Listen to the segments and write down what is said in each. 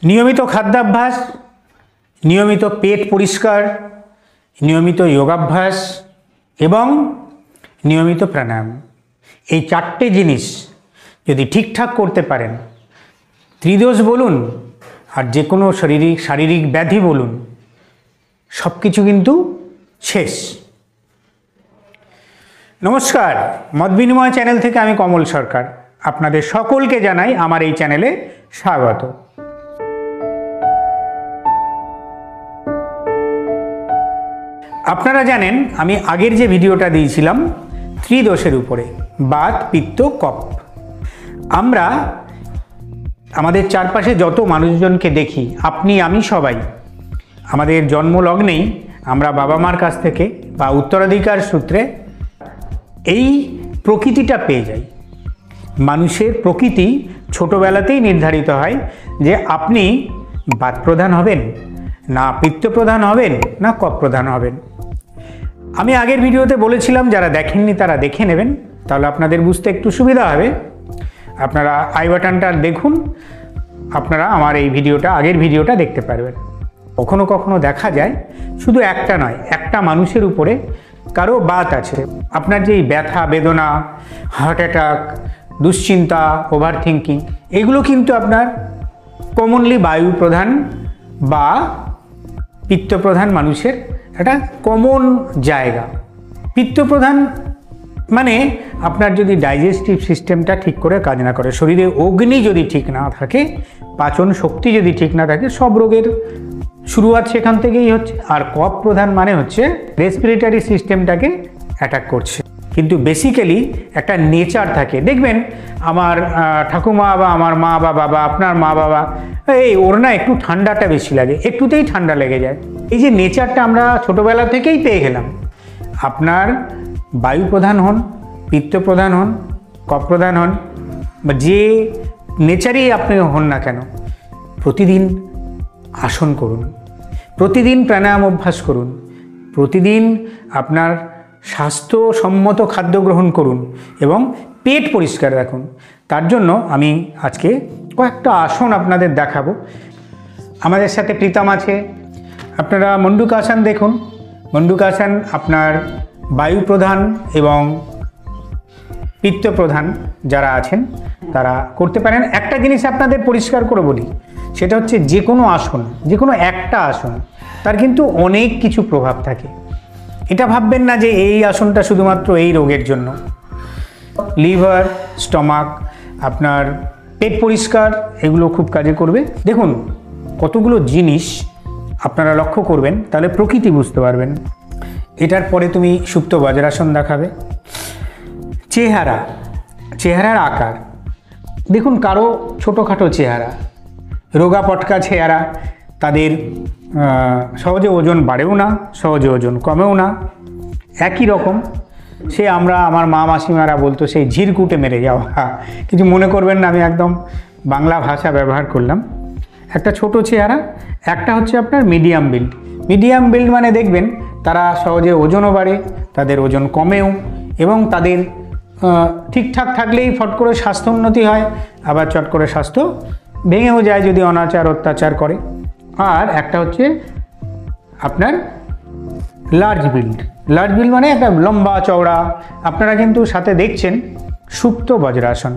নিয়মিত খাদ্যাভ্যাস, নিয়মিত পেট পরিষ্কার, নিয়মিত যোগাভ্যাস এবং নিয়মিত প্রাণায়াম, এই চারটে জিনিস যদি ঠিকঠাক করতে পারেন, ত্রিদোষ বলুন আর যে কোনো শারীরিক ব্যাধি বলুন, সব কিছু কিন্তু শেষ। নমস্কার, মত বিনিময় চ্যানেল থেকে আমি কমল সরকার আপনাদের সকলকে জানাই আমার এই চ্যানেলে স্বাগত। আপনারা জানেন আমি আগের যে ভিডিওটা দিয়েছিলাম ত্রিদোষের উপরে, বাত, পিত্ত, কফ। আমরা আমাদের চারপাশে যত মানুষজনকে দেখি, আপনি আমি সবাই আমাদের জন্মলগ্নেই আমরা বাবা মার কাছ থেকে বা উত্তরাধিকার সূত্রে এই প্রকৃতিটা পেয়ে যাই। মানুষের প্রকৃতি ছোটবেলাতেই নির্ধারিত হয় যে আপনি বাত প্রধান হবেন, না পিত্ত প্রধান হবেন, না কফ প্রধান হবেন। আমি আগের ভিডিওতে বলেছিলাম, যারা দেখেননি তারা দেখে নেবেন, তাহলে আপনাদের বুঝতে একটু সুবিধা হবে। আপনারা আই বাটনটা দেখুন, আপনারা আমার এই ভিডিওটা, আগের ভিডিওটা দেখতে পারবেন। কখনো কখনো দেখা যায় শুধু একটা নয়, একটা মানুষের উপরে কারো বাত আছে। আপনার যে ব্যথা বেদনা, হার্ট অ্যাটাক, দুশ্চিন্তা, ওভার থিঙ্কিং, এগুলো কিন্তু আপনার কমনলি বায়ু প্রধান বা পিত্ত প্রধান মানুষের একটা কমন জায়গা। পিত্ত প্রধান মানে আপনার যদি ডাইজেস্টিভ সিস্টেমটা ঠিক করে কাজ না করে, শরীরে অগ্নি যদি ঠিক না থাকে, পাচন শক্তি যদি ঠিক না থাকে, সব রোগের শুরুয়াত সেখান থেকেই হচ্ছে। আর কফ প্রধান মানে হচ্ছে রেসপিরেটরি সিস্টেমটাকে অ্যাটাক করছে। কিন্তু বেসিক্যালি একটা নেচার থাকে, দেখবেন আমার ঠাকুমা বা আমার মা বা বাবা, আপনার মা বাবা, ওর না একটু ঠান্ডাটা বেশি লাগে, একটুতেই ঠান্ডা লেগে যায়। এই যে নেচারটা আমরা ছোটোবেলা থেকেই পেয়ে গেলাম। আপনার বায়ু প্রধান হন, পিত্ত প্রধান হন, কফ প্রধান হন, বা যে নেচারেই আপনি হন না কেন, প্রতিদিন আসন করুন, প্রতিদিন প্রাণায়াম অভ্যাস করুন, প্রতিদিন আপনার স্বাস্থ্যসম্মত খাদ্য গ্রহণ করুন এবং পেট পরিষ্কার রাখুন। তার জন্য আমি আজকে কয়েকটা আসন আপনাদের দেখাবো। আমাদের সাথে প্রীতম আছে। আপনারা মন্ডুকাসন দেখুন। মন্ডুকাসন আপনার বায়ু প্রধান এবং পিত্ত প্রধান যারা আছেন তারা করতে পারেন। একটা জিনিস আপনাদের পরিষ্কার করে বলি, সেটা হচ্ছে যে কোনো আসন, যে কোনো একটা আসন, তার কিন্তু অনেক কিছু প্রভাব থাকে। এটা ভাববেন না যে এই আসনটা শুধুমাত্র এই রোগের জন্য। লিভার, স্টমাক, আপনার পেট পরিষ্কার, এগুলো খুব কাজে করবে। দেখুন কতগুলো জিনিস আপনারা লক্ষ্য করবেন, তাহলে প্রকৃতি বুঝতে পারবেন। এটার পরে তুমি সুপ্ত বজ্রাসন দেখাবে। চেহারার আকার দেখুন, কারো ছোটোখাটো চেহারা, রোগা পটকা চেহারা, তাদের সহজে ওজন বাড়েও না, সহজে ওজন কমেও না, একই রকম। সে আমার মা মাসিমারা বলতো সেই ঝিরকুটে মেরে যাওয়া। কিছু মনে করবেন না, আমি একদম বাংলা ভাষা ব্যবহার করলাম। একটা ছোট চেহারা, একটা হচ্ছে আপনার মিডিয়াম বিল্ড। মিডিয়াম বিল্ড মানে দেখবেন তারা সহজে ওজনও বাড়ে, তাদের ওজন কমেও, এবং তাদের ঠিকঠাক থাকলেই ফট করে স্বাস্থ্য উন্নতি হয়, আবার চট করে স্বাস্থ্য ভেঙেও যায় যদি অনাচার অত্যাচার করে। আর একটা হচ্ছে আপনার লার্জ বিল্ড। লার্জ বিল্ড মানে একটা লম্বা চওড়া। আপনারা কিন্তু সাথে দেখছেন সুপ্ত বজ্রাসন।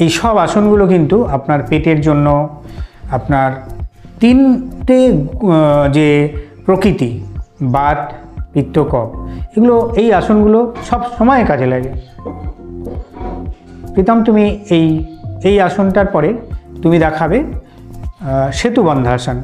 এই সব আসনগুলো কিন্তু আপনার পেটের জন্য, আপনার তিনটে যে প্রকৃতি, বাত, পিত্ত, কফ, এগুলো, এই আসনগুলো সব সময় কাজে লাগে। প্রীতম তুমি এই আসনটার পরে তুমি দেখাবে সেতুবন্ধাসন।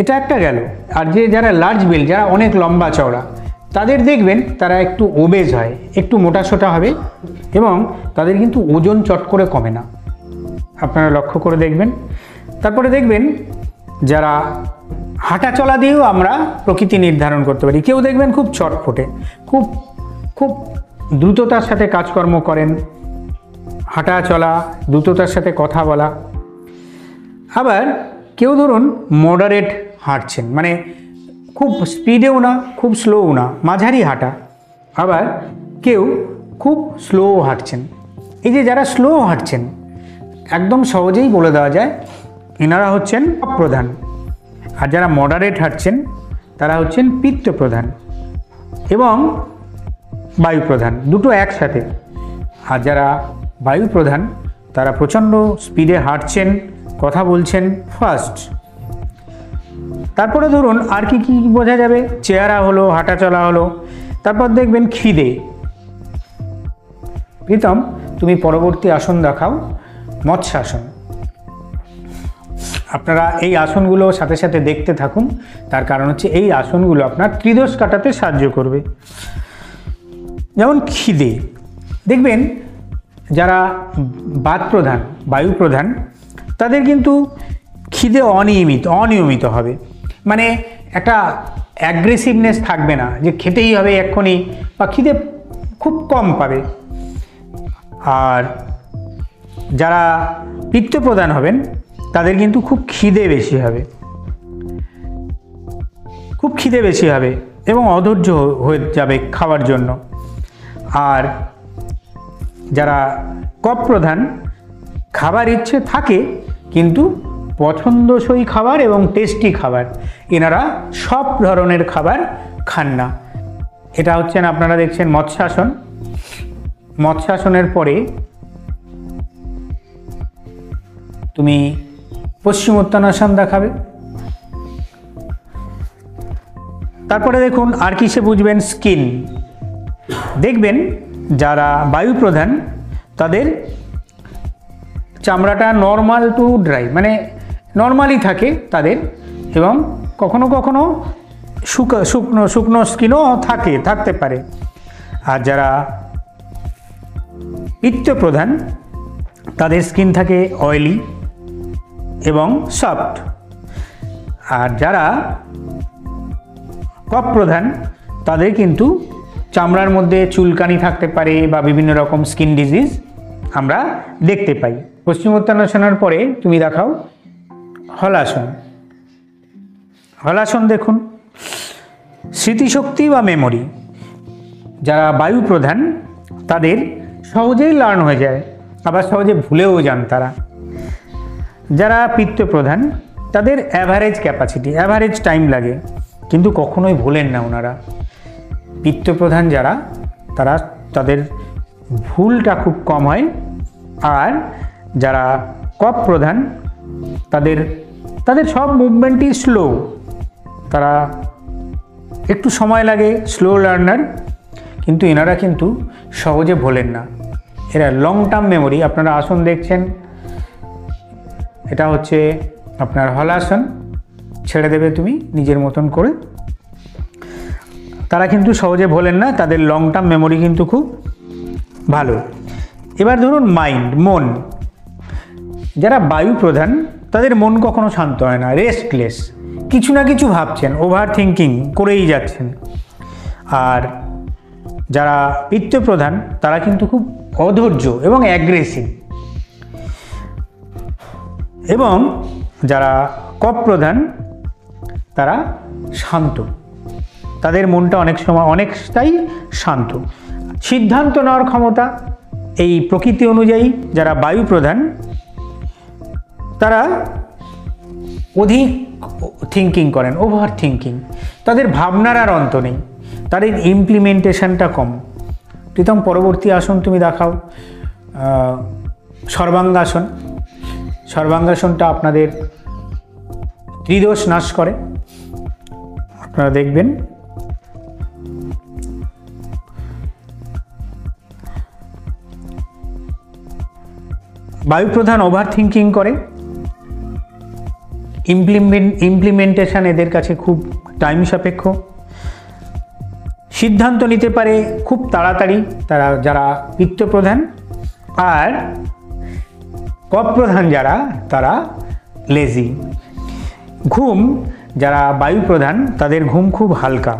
এটা একটা গেল। আর যারা লার্জ বিল্ড, যারা অনেক লম্বা চওড়া, তাদের দেখবেন তারা একটু ওবেজ হয়, একটু মোটাসোটা হবে, এবং তাদের কিন্তু ওজন চট করে কমে না। আপনারা লক্ষ্য করে দেখবেন। তারপরে দেখবেন যারা হাঁটা চলা দিয়েও আমরা প্রকৃতি নির্ধারণ করতে পারি। কেউ দেখবেন খুব চটপটে, খুব খুব দ্রুততার সাথে কাজকর্ম করেন, হাঁটা চলা, দ্রুততার সাথে কথা বলা। আবার কেউ ধরুন মডারেট হাঁটছেন, মানে খুব স্পিডেও না, খুব স্লোও না, মাঝারি হাঁটা। আবার কেউ খুব স্লো হাঁটছেন। এই যে যারা স্লো হাঁটছেন, একদম সহজেই বলে দেওয়া যায় এনারা হচ্ছেন কফ প্রধান। আর যারা মডারেট হাঁটছেন তারা হচ্ছেন পিত্ত প্রধান এবং বায়ু প্রধান, দুটো একসাথে। আর যারা বায়ু প্রধান তারা প্রচণ্ড স্পিডে হাঁটছেন, কথা বলছেন ফাস্ট। তারপরে ধরুন আর কি কি বোঝা যাবে, চেহারা হলো, হাঁটা চলা হলো। তারপর দেখবেন খিদে। প্রীতম, তুমি পরবর্তী আসন দেখাও, মৎস্যাসন। আপনারা এই আসনগুলো সাথে সাথে দেখতে থাকুন, তার কারণ হচ্ছে এই আসনগুলো আপনার ত্রিদোষ কাটাতে সাহায্য করবে। যেমন খিদে, দেখবেন যারা বাত প্রধান, বায়ু প্রধান, তাদের কিন্তু খিদে অনিয়মিত হবে। মানে একটা অ্যাগ্রেসিভনেস থাকবে না যে খেতেই হবে এক্ষুনি, বা খিদে খুব কম পাবে। আর যারা পিত্ত প্রধান হবেন তাদের কিন্তু খুব খিদে বেশি হবে এবং অধৈর্য হয়ে যাবে খাওয়ার জন্য। আর যারা কফ প্রধান, খাবার ইচ্ছে থাকে কিন্তু পছন্দসই খাবার এবং টেস্টি খাবার, এনারা সব ধরনের খাবার খান না। এটা হচ্ছেন আপনারা দেখছেন মৎস্যাসন। মৎস্যাসনের পরে তুমি পশ্চিমোত্তানাসন দেখাবে। তারপরে দেখুন আর কিসে বুঝবেন, স্কিন। দেখবেন যারা বায়ু প্রধান তাদের চামড়াটা নর্মাল টু ড্রাই, মানে নর্মালি থাকে তাদের, এবং কখনো কখনো শুকনো স্কিনও থাকতে পারে। আর যারা পিত্ত প্রধান তাদের স্কিন থাকে অয়েলি এবং সফট। আর যারা কফ প্রধান তাদের কিন্তু চামড়ার মধ্যে চুলকানি থাকতে পারে বা বিভিন্ন রকম স্কিন ডিজিজ আমরা দেখতে পাই। পশ্চিমোত্তানাসনের পরে তুমি দেখাও হলাসন। হলাসন দেখুন, স্মৃতিশক্তি বা মেমোরি। যারা বায়ু প্রধান তাদের সহজেই লার্ন হয়ে যায়, আবার সহজে ভুলেও যান তারা। যারা পিত্ত প্রধান তাদের অ্যাভারেজ ক্যাপাসিটি, অ্যাভারেজ টাইম লাগে, কিন্তু কখনোই ভোলেন না ওনারা। পিত্ত প্রধান যারা, তাদের ভুলটা খুব কম হয়। আর যারা কফ প্রধান তাদের সব মুভমেন্টই স্লো, তারা একটু সময় লাগে, স্লো লার্নার, কিন্তু এনারা কিন্তু সহজে ভোলেন না। এরা লং টার্ম মেমোরি। আপনারা আসন দেখছেন, এটা হচ্ছে আপনার হলাসন। ছেড়ে দেবে তুমি নিজের মতন করে। তারা কিন্তু সহজে ভোলেন না, তাদের লং টার্ম মেমোরি কিন্তু খুব ভালো। এবার ধরুন মাইন্ড, মন। যারা বায়ু প্রধান তাদের মন কখনো শান্ত হয় না, রেস্টলেস, কিছু না কিছু ভাবছেন, ওভার থিঙ্কিং করেই যাচ্ছেন। আর যারা পিত্ত প্রধান তারা কিন্তু খুব অধৈর্য এবং অ্যাগ্রেসিভ। এবং যারা কফ প্রধান তারা শান্ত, তাদের মনটা অনেকটাই শান্ত। সিদ্ধান্ত নেওয়ার ক্ষমতা এই প্রকৃতি অনুযায়ী যারা বায়ু প্রধান তারা অধিক থিঙ্কিং করেন, ওভার থিঙ্কিং, তাদের ভাবনার আর অন্ত নেই, তাদের ইমপ্লিমেন্টেশনটা কম। প্রীতম, পরবর্তী আসন তুমি দেখাও সর্বাঙ্গাসন। সর্বাঙ্গাসনটা আপনাদের ত্রিদোষ নাশ করে। আপনারা দেখবেন বায়ু প্রধান ওভার থিঙ্কিং করে, ইমপ্লিমেন্টেশন এদের কাছে খুব টাইম সাপেক্ষ, সিদ্ধান্ত নিতে পারে খুব তাড়াতাড়ি যারা পিত্ত প্রধান। আর কফ প্রধান যারা, তারা লেজি। ঘুম, যারা বায়ু প্রধান তাদের ঘুম খুব হালকা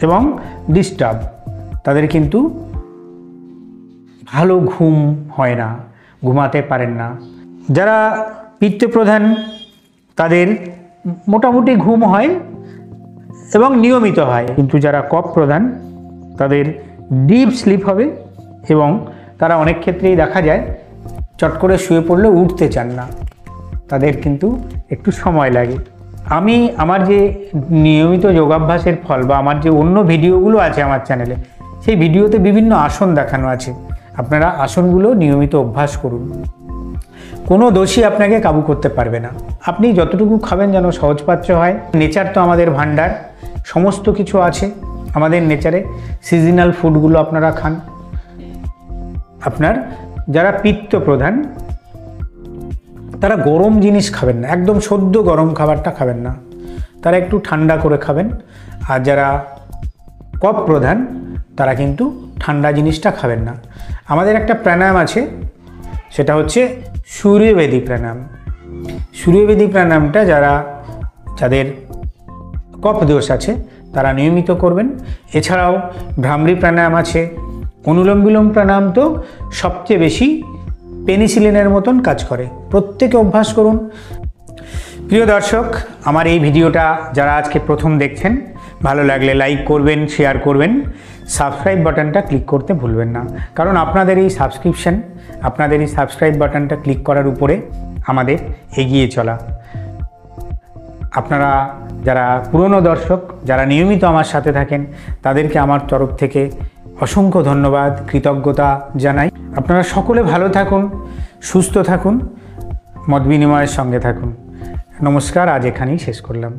এবং ডিস্টার্ব, তাদের কিন্তু ভালো ঘুম হয় না, ঘুমাতে পারেন না। যারা পিত্ত প্রধান তাদের মোটামুটি ঘুম হয় এবং নিয়মিত হয়, কিন্তু যারা কফ প্রধান তাদের ডিপ স্লিপ হবে এবং তারা অনেক ক্ষেত্রেই দেখা যায় চট করে শুয়ে পড়লে উঠতে চান না, তাদের কিন্তু একটু সময় লাগে। আমি আমার যে নিয়মিত যোগাভ্যাসের ফল বা আমার যে অন্য ভিডিওগুলো আছে আমার চ্যানেলে, সেই ভিডিওতে বিভিন্ন আসন দেখানো আছে, আপনারা আসনগুলো নিয়মিত অভ্যাস করুন। কোনো দোষী আপনাকে কাবু করতে পারবে না। আপনি যতটুকু খাবেন যেন সহজপাচ্য হয়। নেচার তো আমাদের ভান্ডার, সমস্ত কিছু আছে আমাদের নেচারে। সিজনাল ফুডগুলো আপনারা খান। আপনার যারা পিত্ত প্রধান তারা গরম জিনিস খাবেন না, একদম সদ্য গরম খাবারটা খাবেন না, তারা একটু ঠান্ডা করে খাবেন। আর যারা কফ প্রধান তারা কিন্তু ঠান্ডা জিনিসটা খাবেন না। আমাদের একটা প্রাণায়াম আছে, সেটা হচ্ছে সূর্যবেদী প্রাণায়াম। সূর্যবেদী প্রাণায়ামটা যাদের কফ দোষ আছে তারা নিয়মিত করবেন। এছাড়াও ভ্রামরী প্রাণায়াম আছে, অনুলোম বিলোম প্রাণায়াম তো সবচেয়ে বেশি পেনিসিলিনের মতন কাজ করে। প্রত্যেকে অভ্যাস করুন। প্রিয় দর্শক, আমার এই ভিডিওটা যারা আজকে প্রথম দেখছেন, ভালো লাগলে লাইক করবেন, শেয়ার করবেন, সাবস্ক্রাইব বাটনটা ক্লিক করতে ভুলবেন না। কারণ আপনাদের এই সাবস্ক্রিপশন, আপনাদের এই সাবস্ক্রাইব বাটনটা ক্লিক করার উপরে আমাদের এগিয়ে চলা। আপনারা যারা পুরনো দর্শক, যারা নিয়মিত আমার সাথে থাকেন, তাদেরকে আমার তরফ থেকে অসংখ্য ধন্যবাদ, কৃতজ্ঞতা জানাই। আপনারা সকলে ভালো থাকুন, সুস্থ থাকুন, মত বিনিময়ের সঙ্গে থাকুন। নমস্কার, আজ এখানেই শেষ করলাম।